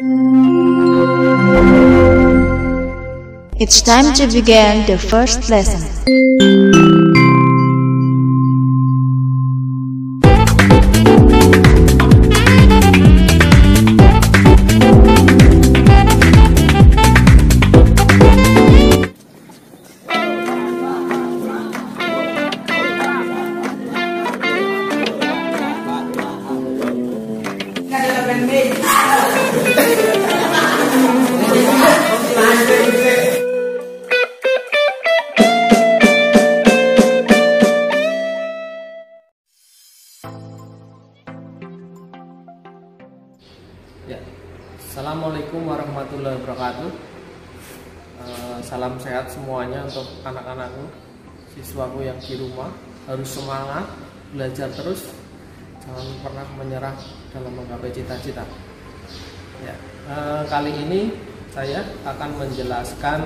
It's time to begin the first lesson. Ya, Assalamualaikum warahmatullahi wabarakatuh. Salam sehat semuanya untuk anak-anakku, siswaku yang di rumah. Harus semangat, belajar terus, jangan pernah menyerah dalam menggapai cita-cita. Ya, kali ini saya akan menjelaskan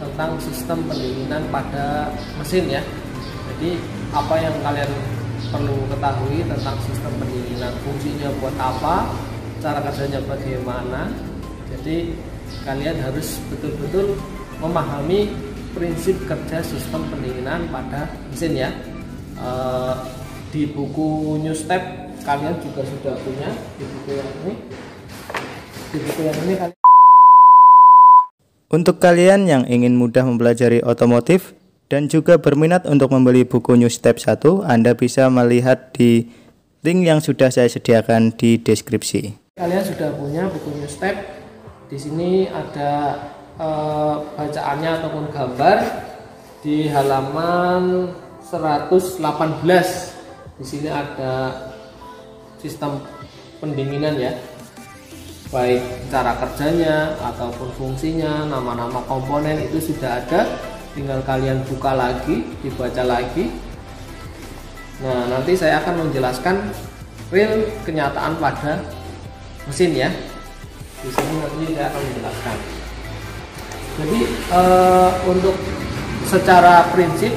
tentang sistem pendinginan pada mesin ya. Jadi apa yang kalian perlu ketahui tentang sistem pendinginan, fungsinya buat apa, cara kerjanya bagaimana. Jadi kalian harus betul-betul memahami prinsip kerja sistem pendinginan pada mesin ya. Di buku New Step kalian juga sudah punya di buku yang ini. Di buku yang ini kalian. Untuk kalian yang ingin mudah mempelajari otomotif dan juga berminat untuk membeli buku New Step 1, Anda bisa melihat di link yang sudah saya sediakan di deskripsi. Kalian sudah punya buku New Step. Di sini ada bacaannya ataupun gambar di halaman 118. Di sini ada sistem pendinginan ya, baik cara kerjanya ataupun fungsinya, nama-nama komponen itu sudah ada. Tinggal kalian buka lagi, dibaca lagi. Nah, nanti saya akan menjelaskan real kenyataan pada mesin ya. Di sini nanti saya akan menjelaskan. Jadi untuk secara prinsip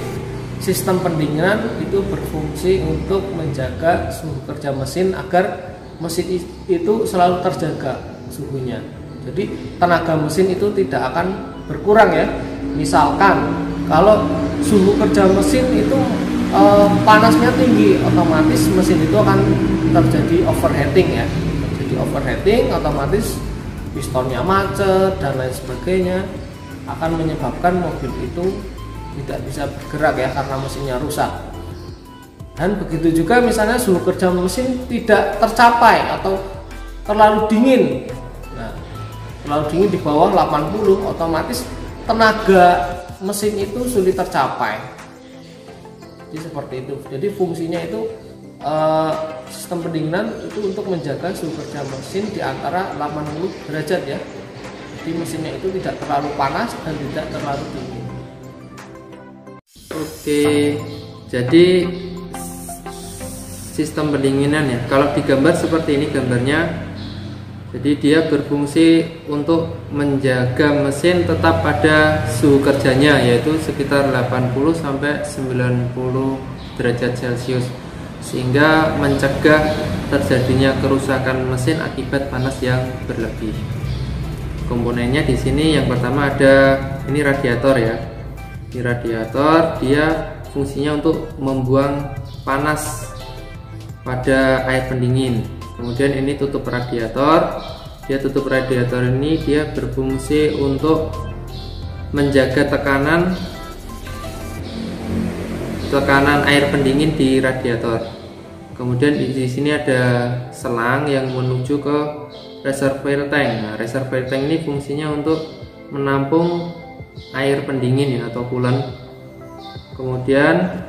sistem pendinginan itu berfungsi untuk menjaga suhu kerja mesin agar mesin itu selalu terjaga suhunya. Jadi tenaga mesin itu tidak akan berkurang ya. Misalkan kalau suhu kerja mesin itu panasnya tinggi, otomatis mesin itu akan terjadi overheating ya. Jadi overheating, otomatis pistonnya macet dan lain sebagainya, akan menyebabkan mobil itu tidak bisa bergerak ya karena mesinnya rusak. Dan begitu juga misalnya suhu kerja mesin tidak tercapai atau terlalu dingin. Nah, terlalu dingin di bawah 80, otomatis tenaga mesin itu sulit tercapai. Jadi seperti itu. Jadi fungsinya itu sistem pendinginan itu untuk menjaga suhu kerja mesin di antara 80 derajat ya. Jadi mesinnya itu tidak terlalu panas dan tidak terlalu dingin. Oke, jadi sistem pendinginan ya, kalau digambar seperti ini gambarnya. Jadi dia berfungsi untuk menjaga mesin tetap pada suhu kerjanya, yaitu sekitar 80 sampai 90 derajat Celcius, sehingga mencegah terjadinya kerusakan mesin akibat panas yang berlebih. Komponennya di sini yang pertama ada ini radiator ya. Ini radiator, dia fungsinya untuk membuang panas pada air pendingin. Kemudian ini tutup radiator. Dia tutup radiator ini dia berfungsi untuk menjaga tekanan air pendingin di radiator. Kemudian di sini ada selang yang menuju ke reservoir tank. Nah, reservoir tank ini fungsinya untuk menampung air pendingin ya, atau coolant. Kemudian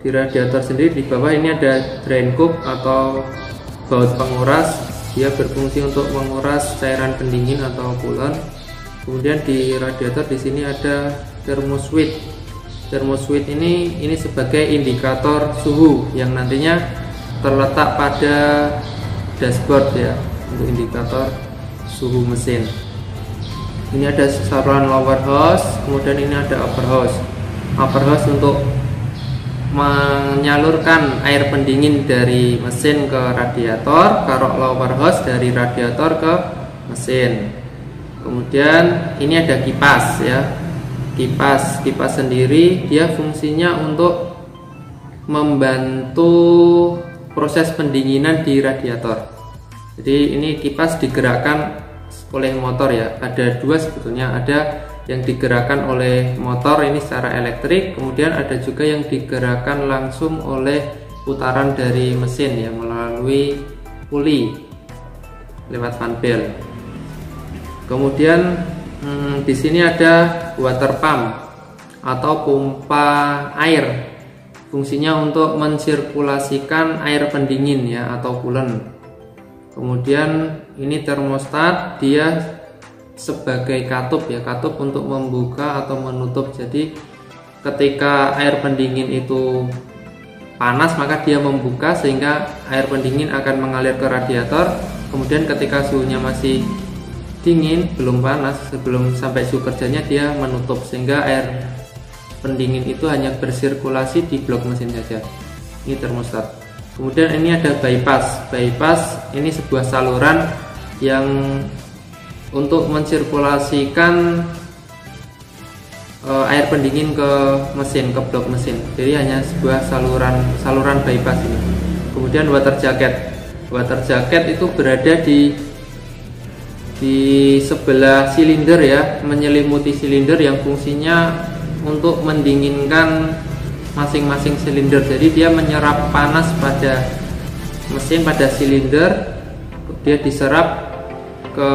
di radiator sendiri di bawah ini ada drain coop atau baut penguras. Dia berfungsi untuk menguras cairan pendingin atau coolant. Kemudian di radiator di sini ada thermoswitch. Thermoswitch ini sebagai indikator suhu yang nantinya terletak pada dashboard ya, untuk indikator suhu mesin. Ini ada saluran lower hose, kemudian ini ada upper hose. Upper hose untuk menyalurkan air pendingin dari mesin ke radiator, kalau lower hose dari radiator ke mesin. Kemudian ini ada kipas ya. Kipas sendiri dia fungsinya untuk membantu proses pendinginan di radiator. Jadi ini kipas digerakkan oleh motor ya. Ada dua sebetulnya, ada yang digerakkan oleh motor ini secara elektrik, kemudian ada juga yang digerakkan langsung oleh putaran dari mesin ya, melalui puli lewat fan belt. Kemudian di sini ada water pump atau pompa air. Fungsinya untuk mensirkulasikan air pendingin ya, atau coolant. Kemudian ini termostat, dia sebagai katup ya, katup untuk membuka atau menutup. Jadi ketika air pendingin itu panas maka dia membuka sehingga air pendingin akan mengalir ke radiator. Kemudian ketika suhunya masih dingin, belum panas, sebelum sampai suhu kerjanya, dia menutup sehingga air pendingin itu hanya bersirkulasi di blok mesin saja. Ini termostat. Kemudian ini ada bypass. Bypass ini sebuah saluran yang untuk mensirkulasikan air pendingin ke mesin, ke blok mesin. Jadi hanya sebuah saluran bypass ini. Kemudian water jacket. Water jacket itu berada di sebelah silinder ya, menyelimuti silinder yang fungsinya untuk mendinginkan masing-masing silinder. Jadi dia menyerap panas pada mesin, pada silinder, dia diserap ke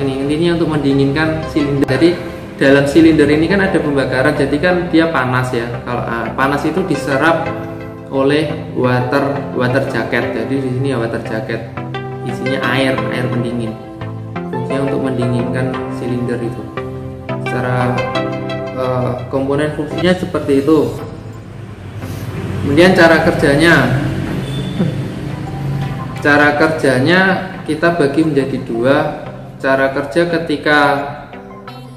ini, intinya untuk mendinginkan silinder. Jadi dalam silinder ini kan ada pembakaran, jadi kan dia panas ya. Kalau panas itu diserap oleh water jacket. Jadi di sini ya water jacket, isinya air pendingin. Fungsinya untuk mendinginkan silinder itu. Secara komponen fungsinya seperti itu. Kemudian cara kerjanya kita bagi menjadi dua. Cara kerja ketika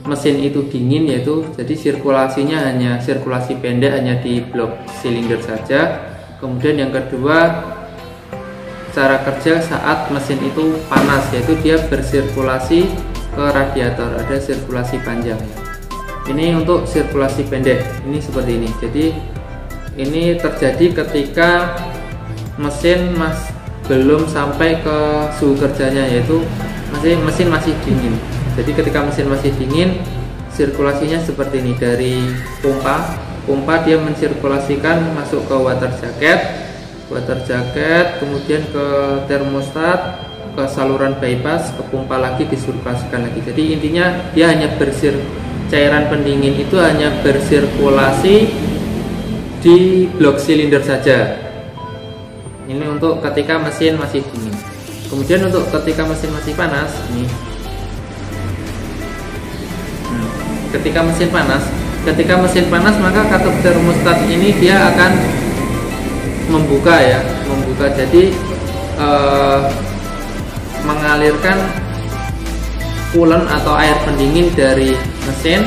mesin itu dingin, yaitu jadi sirkulasinya hanya sirkulasi pendek, hanya di blok silinder saja. Kemudian yang kedua, cara kerja saat mesin itu panas, yaitu dia bersirkulasi ke radiator, ada sirkulasi panjang. Ini untuk sirkulasi pendek, ini seperti ini. Jadi ini terjadi ketika mesin belum sampai ke suhu kerjanya, yaitu mesin masih dingin. Jadi ketika mesin masih dingin, sirkulasinya seperti ini. Dari pompa dia mensirkulasikan masuk ke water jacket, kemudian ke termostat, ke saluran bypass, ke pompa lagi, disirkulasikan lagi. Jadi intinya dia hanya cairan pendingin itu hanya bersirkulasi di blok silinder saja. Ini untuk ketika mesin masih dingin. Kemudian untuk ketika mesin masih panas, ini ketika mesin panas maka katup termostat ini dia akan membuka. Jadi mengalirkan coolant atau air pendingin dari mesin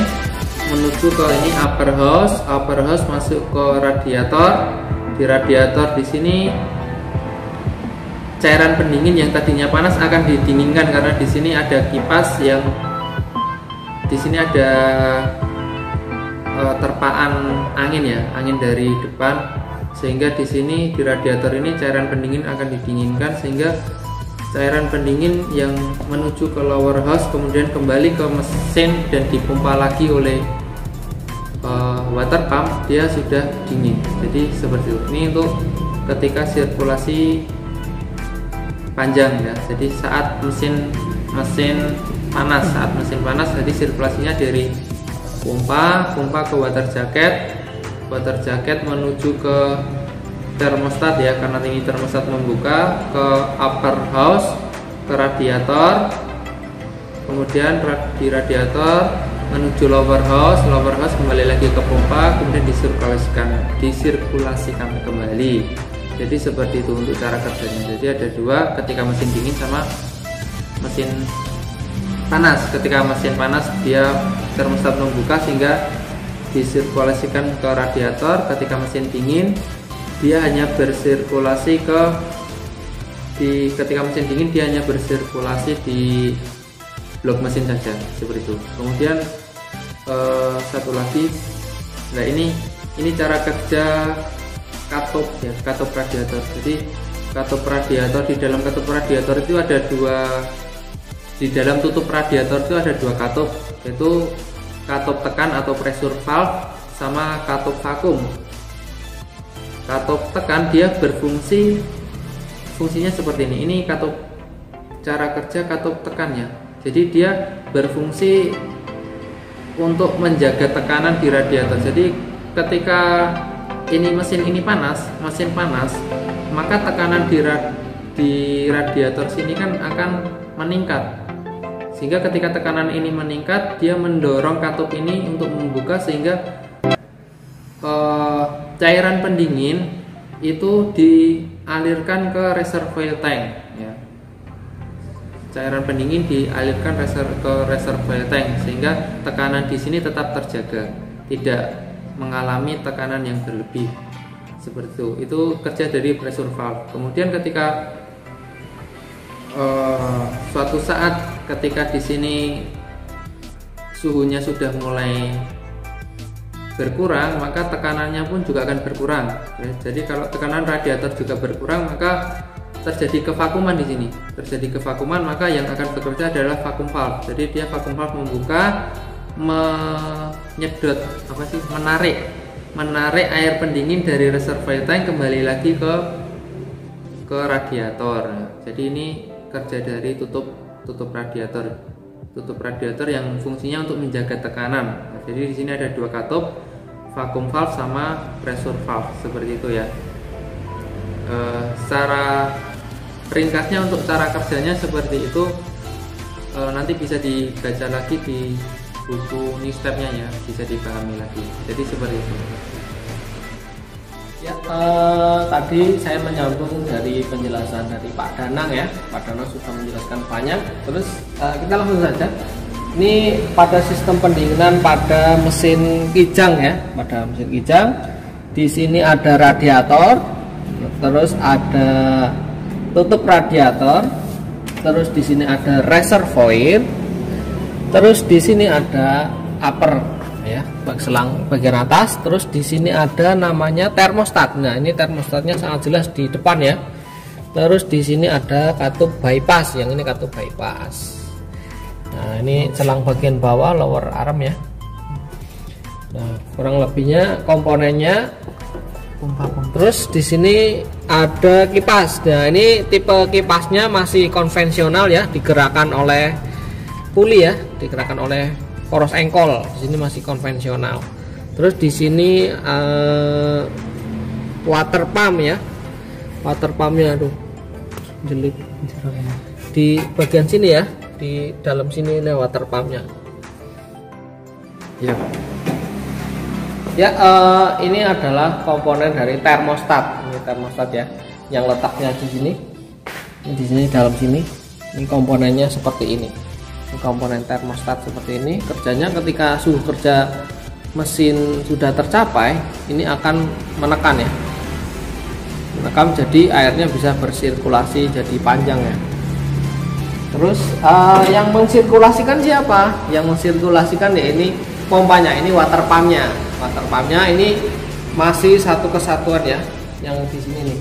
menuju ke ini upper house masuk ke radiator. Di radiator di sini cairan pendingin yang tadinya panas akan didinginkan karena di sini ada kipas yang di sini ada terpaan angin ya, angin dari depan, sehingga di sini di radiator ini cairan pendingin akan didinginkan sehingga cairan pendingin yang menuju ke lower house kemudian kembali ke mesin dan dipompa lagi oleh water pump, dia sudah dingin. Jadi seperti itu. Ini untuk ketika sirkulasi panjang ya. Jadi saat mesin panas, jadi sirkulasinya dari pompa ke water jacket menuju ke termostat ya, karena ini termostat membuka ke upper house, ke radiator, kemudian di radiator menuju lower house kembali lagi ke pompa, kemudian disirkulasikan kembali. Jadi seperti itu untuk cara kerjanya. Jadi ada dua, ketika mesin dingin sama mesin panas. Ketika mesin panas dia termostat membuka sehingga disirkulasikan ke radiator. Ketika mesin dingin dia hanya bersirkulasi ketika mesin dingin dia hanya bersirkulasi di blok mesin saja seperti itu. Kemudian satu lagi, nah ini cara kerja katup ya, katup radiator. Jadi katup radiator, di dalam katup radiator itu ada di dalam tutup radiator itu ada dua katup, yaitu katup tekan atau pressure valve sama katup vakum. Katup tekan dia fungsinya seperti ini. Ini katup, cara kerja katup tekannya. Jadi dia berfungsi untuk menjaga tekanan di radiator. Jadi ketika mesin panas, maka tekanan di radiator sini kan akan meningkat. Sehingga ketika tekanan ini meningkat, dia mendorong katup ini untuk membuka, sehingga cairan pendingin itu dialirkan ke reservoir tank ya. Cairan pendingin dialirkan ke reservoir tank, sehingga tekanan di sini tetap terjaga, tidak mengalami tekanan yang berlebih seperti itu. Itu kerja dari pressure valve. Kemudian ketika suatu saat ketika di sini suhunya sudah mulai berkurang, maka tekanannya pun juga akan berkurang. Jadi kalau tekanan radiator juga berkurang, maka terjadi kevakuman di sini. Terjadi kevakuman, maka yang akan bekerja adalah vacuum valve. Jadi dia vacuum valve membuka, menarik air pendingin dari reservoir tank kembali lagi ke radiator. Jadi ini kerja dari tutup radiator yang fungsinya untuk menjaga tekanan. Jadi di sini ada dua katup, vacuum valve sama pressure valve seperti itu ya. Secara ringkasnya untuk cara kerjanya seperti itu, nanti bisa dibaca lagi di buku new step-nya ya, bisa dipahami lagi. Jadi seperti itu. Ya, tadi saya menyambung dari penjelasan dari Pak Danang ya. Pak Danang sudah menjelaskan banyak. Terus kita langsung saja. Ini pada sistem pendinginan pada mesin kijang ya, pada mesin kijang. Di sini ada radiator, terus ada tutup radiator, terus di sini ada reservoir, terus di sini ada upper ya, selang bagian atas, terus di sini ada namanya termostat. Nah, ini termostatnya sangat jelas di depan ya. Terus di sini ada katup bypass, yang ini katup bypass. Nah, ini selang bagian bawah lower arm ya. Nah, kurang lebihnya komponennya. Terus di sini ada kipas. Nah, ini tipe kipasnya masih konvensional ya, digerakkan oleh puli ya, digerakkan oleh poros engkol. Di sini masih konvensional. Terus di sini water pump ya. Water pumpnya aduh jelek di bagian sini ya, di dalam sini ini water pumpnya ya. Ini adalah komponen dari termostat. Ini termostat ya, yang letaknya di sini. Di sini dalam sini. Ini komponennya seperti ini. Ini komponen termostat seperti ini. Kerjanya ketika suhu kerja mesin sudah tercapai, ini akan menekan ya. Menekan, jadi airnya bisa bersirkulasi jadi panjang ya. Terus yang mensirkulasikan siapa? Yang mensirkulasikan ya ini pompanya, ini water pumpnya. Water pumpnya ini masih satu kesatuan ya, yang di sini nih.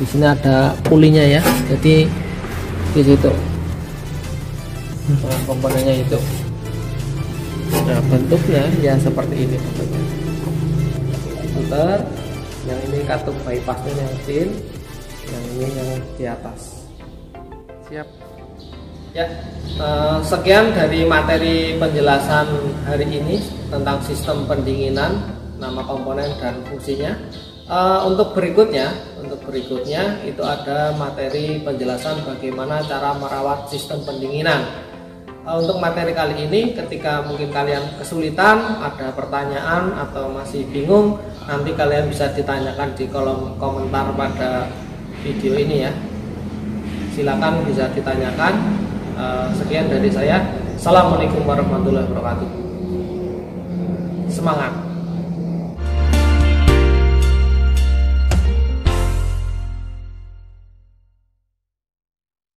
Di sini ada pulinya ya, jadi di situ komponennya itu. Nah, bentuknya ya seperti ini bentuknya. Putar, yang ini katup bypassnya yang kecil, yang ini yang di atas. Siap. Ya, sekian dari materi penjelasan hari ini tentang sistem pendinginan, nama komponen dan fungsinya. Untuk berikutnya itu ada materi penjelasan bagaimana cara merawat sistem pendinginan. Untuk materi kali ini, ketika mungkin kalian kesulitan, ada pertanyaan atau masih bingung, nanti kalian bisa ditanyakan di kolom komentar pada video ini ya. Silakan bisa ditanyakan. Sekian dari saya. Assalamualaikum warahmatullahi wabarakatuh. Semangat.